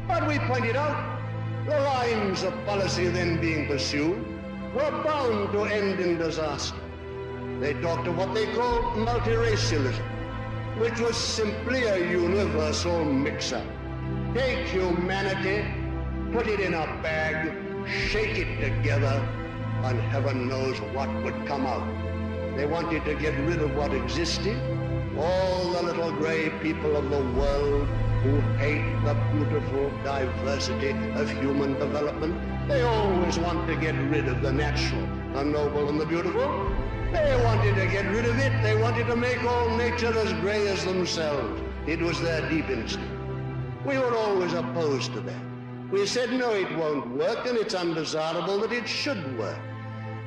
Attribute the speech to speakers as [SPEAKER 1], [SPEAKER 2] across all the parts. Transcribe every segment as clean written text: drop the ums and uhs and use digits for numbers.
[SPEAKER 1] But we pointed out the lines of policy then being pursued were bound to end in disaster. They talked of what they called multiracialism, which was simply a universal mix-up. Take humanity, put it in a bag, shake it together, and heaven knows what would come out. They wanted to get rid of what existed, all the little gray people of the world who hate the beautiful diversity of human development. They always want to get rid of the natural, the noble, and the beautiful. They wanted to get rid of it. They wanted to make all nature as gray as themselves. It was their deep instinct. We were always opposed to that. We said, no, it won't work, and it's undesirable that it should work.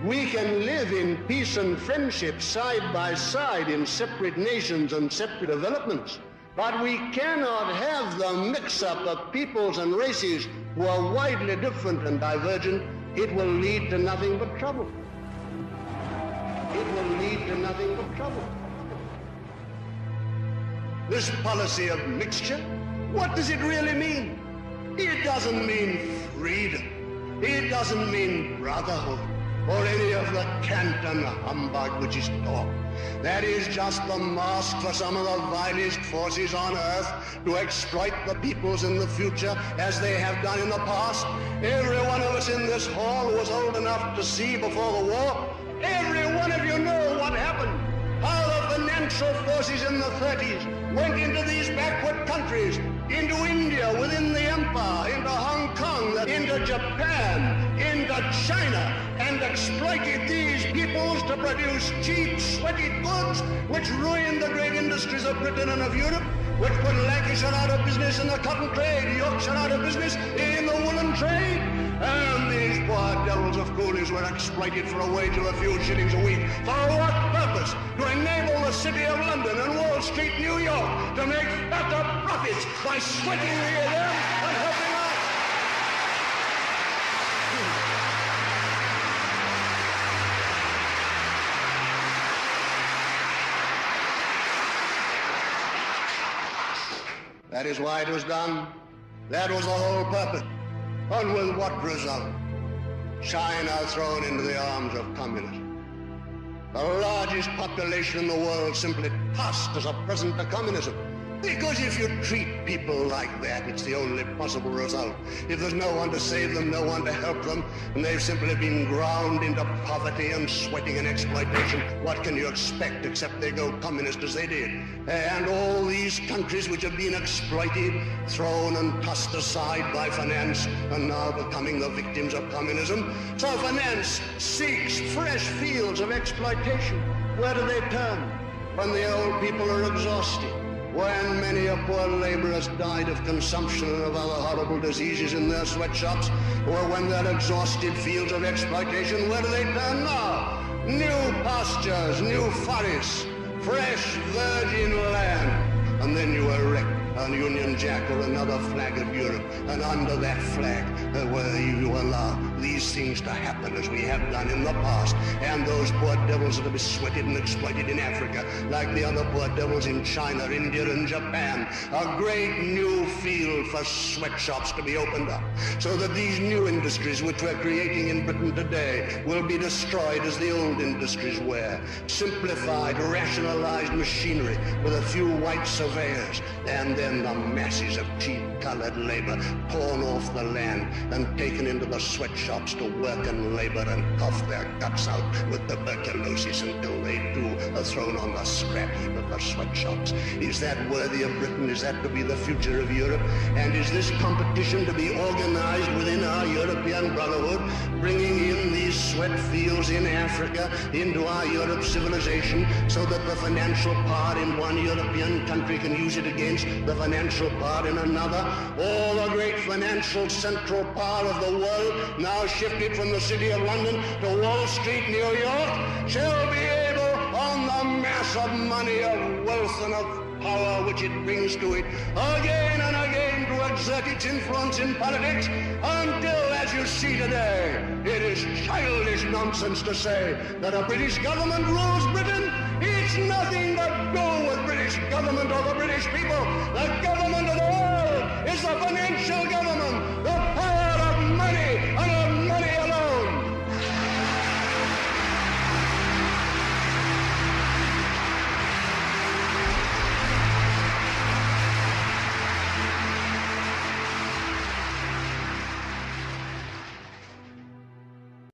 [SPEAKER 1] We can live in peace and friendship side by side in separate nations and separate developments, but we cannot have the mix-up of peoples and races who are widely different and divergent. It will lead to nothing but trouble. It will lead to nothing but trouble. This policy of mixture, what does it really mean? It doesn't mean freedom. It doesn't mean brotherhood or any of the cant and humbug which is taught. That is just the mask for some of the vilest forces on earth to exploit the peoples in the future as they have done in the past. Every one of us in this hall was old enough to see before the war. Every one of you know what happened. How the financial forces in the 30s went into these backward countries, into India within the empire, into Hong Kong, into Japan, into China, and exploited these peoples to produce cheap, sweaty goods which ruined the great industries of Britain and of Europe, which put Lancashire out of business in the cotton trade, Yorkshire out of business in the woolen trade. And these poor devils of coolies were exploited for a wage of a few shillings a week. For what purpose? To enable the City of London and Wall Street, New York, to make fatter profits by sweating them and helping us. That is why it was done. That was the whole purpose. And with what result? China thrown into the arms of communism. The largest population in the world simply tossed as a present to communism. Because if you treat people like that, it's the only possible result. If there's no one to save them, no one to help them, and they've simply been ground into poverty and sweating and exploitation, what can you expect except they go communist as they did? And all these countries which have been exploited, thrown and tossed aside by finance, and now becoming the victims of communism. So finance seeks fresh fields of exploitation. Where do they turn? When the old people are exhausted. When many a poor laborers died of consumption and of other horrible diseases in their sweatshops, or when they're exhausted fields of exploitation, where do they turn now? New pastures, new forests, fresh virgin land. And then you erect a Union Jack or another flag of Europe, and under that flag, where you allow these things to happen as we have done in the past, and those poor devils that have been sweated and exploited in Africa, like the other poor devils in China, India, and Japan, a great new field for sweatshops to be opened up, so that these new industries which we're creating in Britain today will be destroyed as the old industries were. Simplified, rationalized machinery with a few white surveyors, and then the masses of cheap colored labor torn off the land and taken into the sweatshops to work and labor and cough their guts out with tuberculosis until they too are thrown on the scrap heap of the sweatshops. Is that worthy of Britain? Is that to be the future of Europe? And is this competition to be organized within our European Brotherhood, bringing in these sweat fields in Africa into our Europe civilization so that the financial power in one European country can use it against the financial power in another? All the great financial central power of the world, now shifted from the City of London to Wall Street, New York, shall be able, on the mass of money, of wealth, and of power which it brings to it, again and again to exert its influence in politics, until, as you see today, it is childish nonsense to say that a British government rules Britain. It's nothing but go with British government or the British people. The government of the world is the financial government